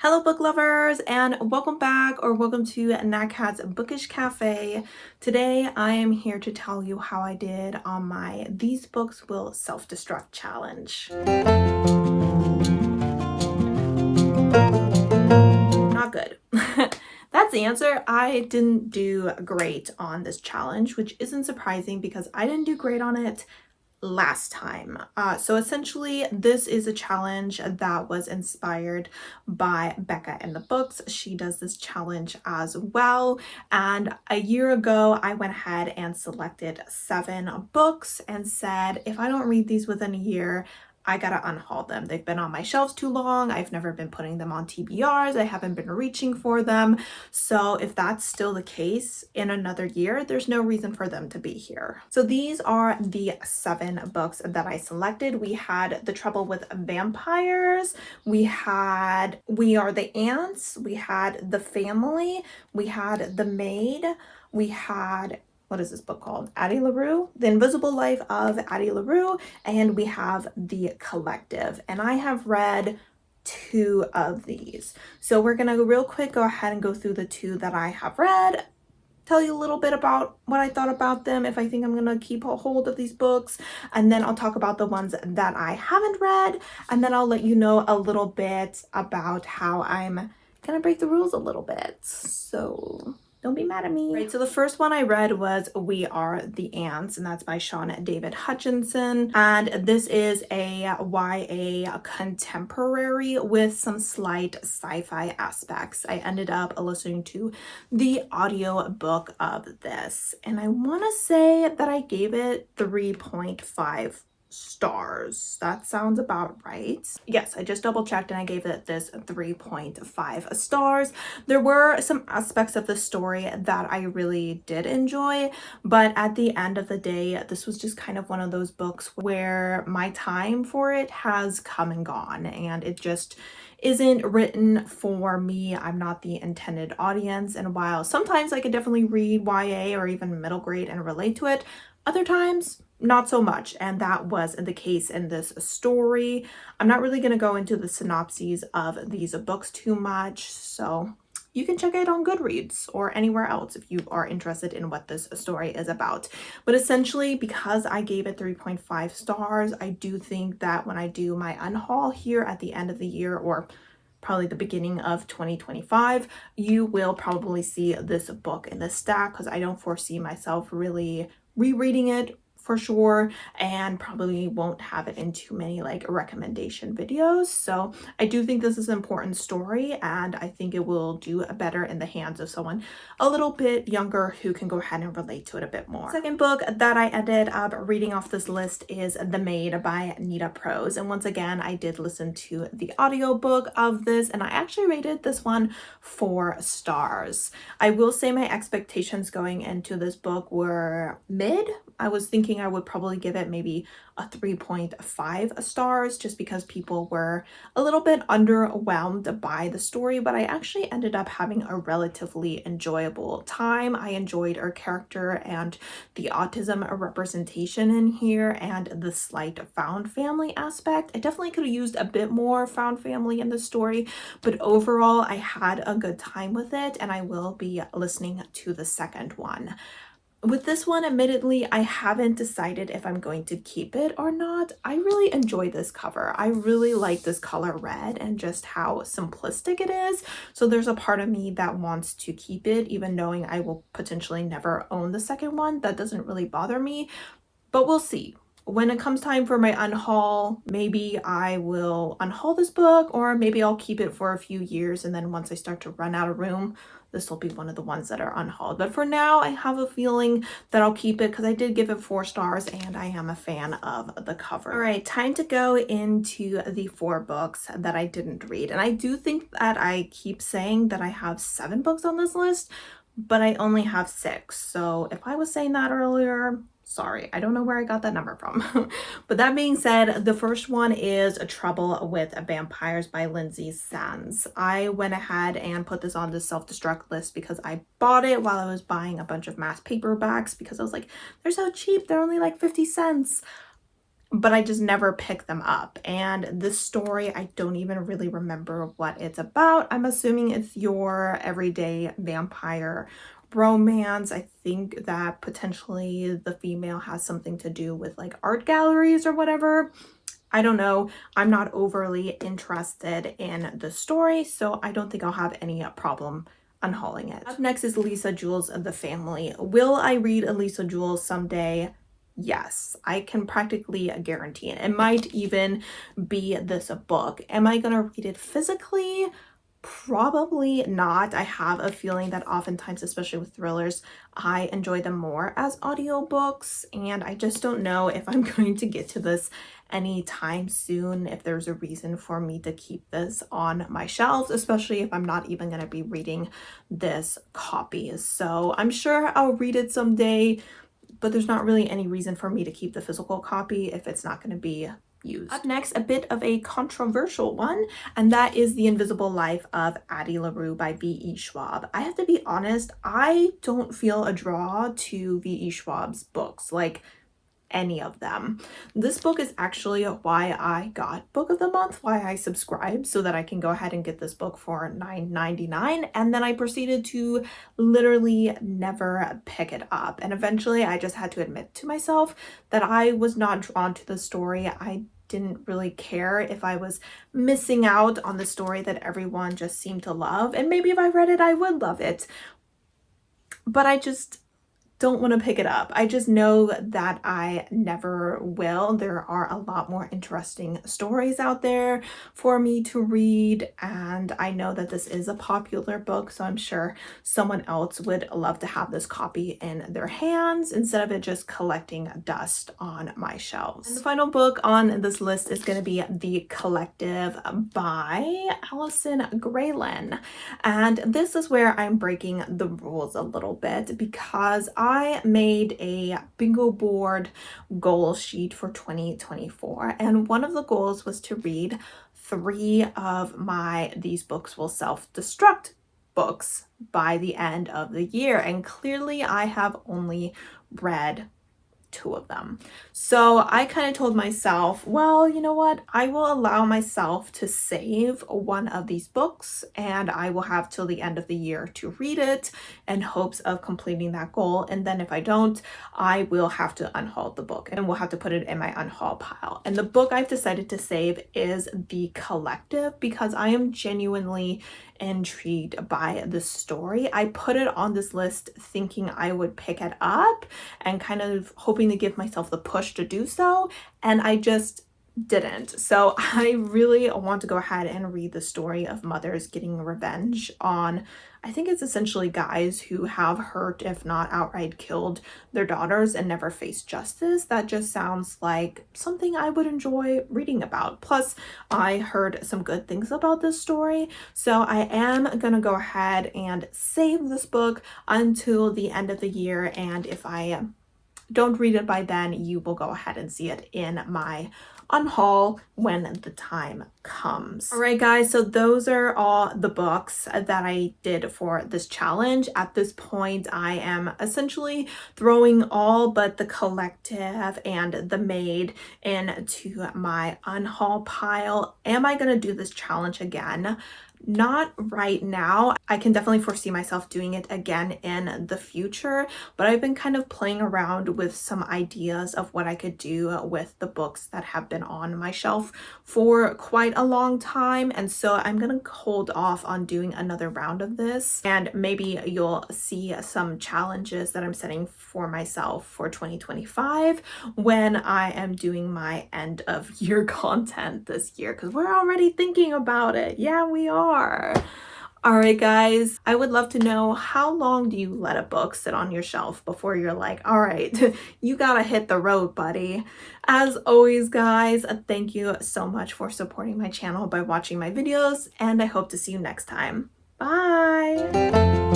Hello book lovers, and welcome back or welcome to Natcat's Bookish Cafe. Today I am here to tell you how I did on my These Books Will Self-Destruct challenge. Not good. That's the answer. I didn't do great on this challenge, which isn't surprising because I didn't do great on it last time. So essentially this is a challenge that was inspired by Becca in the Books. She does this challenge as well, and a year ago I went ahead and selected 7 books and said if I don't read these within a year, I gotta unhaul them. They've been on my shelves too long. I've never been putting them on TBRs. I haven't been reaching for them. So if that's still the case in another year, there's no reason for them to be here. So these are the 7 books that I selected. We had The Trouble with Vampires. We had We Are the Ants. We had The Family. We had The Maid. We had, what is this book called? Addie LaRue, The Invisible Life of Addie LaRue, and we have The Collective. And I have read 2 of these. So we're gonna real quick go ahead and go through the 2 that I have read, tell you a little bit about what I thought about them, if I think I'm gonna keep a hold of these books, and then I'll talk about the ones that I haven't read, and then I'll let you know a little bit about how I'm gonna break the rules a little bit. So don't be mad at me. Right, so the first one I read was We Are the Ants, and that's by Sean David Hutchinson. And this is a YA contemporary with some slight sci-fi aspects. I ended up listening to the audio book of this, and I want to say that I gave it 3.5 stars. That sounds about right. Yes, I just double checked and I gave it this 3.5 stars. There were some aspects of the story that I really did enjoy, but at the end of the day, this was just kind of one of those books where my time for it has come and gone, and it just isn't written for me. I'm not the intended audience, and while sometimes I could definitely read YA or even middle grade and relate to it, other times not so much, and that was the case in this story. I'm not really going to go into the synopses of these books too much, so you can check it on Goodreads or anywhere else if you are interested in what this story is about. But essentially, because I gave it 3.5 stars, I do think that when I do my unhaul here at the end of the year, or probably the beginning of 2025, you will probably see this book in the stack, because I don't foresee myself really rereading it for sure, and probably won't have it in too many like recommendation videos. So I do think this is an important story, and I think it will do better in the hands of someone a little bit younger who can go ahead and relate to it a bit more. Second book that I ended up reading off this list is The Maid by Nita Prose, and once again I did listen to the audiobook of this, and I actually rated this one 4 stars. I will say my expectations going into this book were mid. I was thinking I would probably give it maybe a 3.5 stars, just because people were a little bit underwhelmed by the story, but I actually ended up having a relatively enjoyable time. I enjoyed her character and the autism representation in here, and the slight found family aspect. I definitely could have used a bit more found family in the story, but overall I had a good time with it, and I will be listening to the second one. With this one, admittedly, I haven't decided if I'm going to keep it or not. I really enjoy this cover. I really like this color red and just how simplistic it is. So there's a part of me that wants to keep it, even knowing I will potentially never own the second one. That doesn't really bother me, but we'll see. When it comes time for my unhaul, maybe I will unhaul this book, or maybe I'll keep it for a few years, and then once I start to run out of room, this will be one of the ones that are unhauled. But for now, I have a feeling that I'll keep it because I did give it 4 stars and I am a fan of the cover. All right, time to go into the 4 books that I didn't read. And I do think that I keep saying that I have 7 books on this list, but I only have 6. So if I was saying that earlier, sorry, I don't know where I got that number from. But that being said, the first one is A Trouble with Vampires by Lindsay Sands. I went ahead and put this on the Self-Destruct list because I bought it while I was buying a bunch of mass paperbacks, because I was like, they're so cheap, they're only like 50 cents. but I just never pick them up. And this story, I don't even really remember what it's about. I'm assuming it's your everyday vampire romance. I think that potentially the female has something to do with like art galleries or whatever. I don't know. I'm not overly interested in the story, so I don't think I'll have any problem unhauling it. Up next is Lisa Jules of the Family. Will I read Lisa Jules someday? Yes, I can practically guarantee it. It might even be this book. Am I gonna read it physically? Probably not. I have a feeling that oftentimes, especially with thrillers, I enjoy them more as audiobooks, and I just don't know if I'm going to get to this anytime soon, if there's a reason for me to keep this on my shelves, especially if I'm not even going to be reading this copy. So I'm sure I'll read it someday, but there's not really any reason for me to keep the physical copy if it's not going to be used. Up next, a bit of a controversial one, and that is The Invisible Life of Addie LaRue by V.E. Schwab. I have to be honest, I don't feel a draw to V.E. Schwab's books, like any of them. This book is actually why I got Book of the Month, why I subscribed, so that I can go ahead and get this book for $9.99, and then I proceeded to literally never pick it up. And eventually I just had to admit to myself that I was not drawn to the story. I didn't really care if I was missing out on the story that everyone just seemed to love, and maybe if I read it I would love it, but I just don't want to pick it up. I just know that I never will. There are a lot more interesting stories out there for me to read, and I know that this is a popular book, so I'm sure someone else would love to have this copy in their hands instead of it just collecting dust on my shelves. And the final book on this list is going to be The Collective by Allison Graylin, and this is where I'm breaking the rules a little bit because I made a bingo board goal sheet for 2024, and one of the goals was to read 3 of these books will self-destruct books by the end of the year, and clearly I have only read 2 of them. So I kind of told myself, well, you know what? I will allow myself to save one of these books, and I will have till the end of the year to read it in hopes of completing that goal. And then if I don't, I will have to unhaul the book and we'll have to put it in my unhaul pile. And the book I've decided to save is The Collective because I am genuinely intrigued by the story. I put it on this list thinking I would pick it up and kind of hoping to give myself the push to do so, and I just didn't. So I really want to go ahead and read the story of mothers getting revenge on, I think it's essentially guys who have hurt, if not outright killed, their daughters and never faced justice. That just sounds like something I would enjoy reading about. Plus, I heard some good things about this story, so I am gonna go ahead and save this book until the end of the year, and if I don't read it by then, you will go ahead and see it in my unhaul when the time comes. All right, guys, so those are all the books that I did for this challenge. At this point, I am essentially throwing all but The Collective and The Maid into my unhaul pile. Am I gonna do this challenge again? Not right now. I can definitely foresee myself doing it again in the future, but I've been kind of playing around with some ideas of what I could do with the books that have been on my shelf for quite a long time, and so I'm gonna hold off on doing another round of this, and maybe you'll see some challenges that I'm setting for myself for 2025 when I am doing my end of year content this year, because we're already thinking about it. Yeah, we are. All right, guys, I would love to know, how long do you let a book sit on your shelf before you're like, all right, you gotta hit the road, buddy? As always, guys, thank you so much for supporting my channel by watching my videos, and I hope to see you next time. Bye.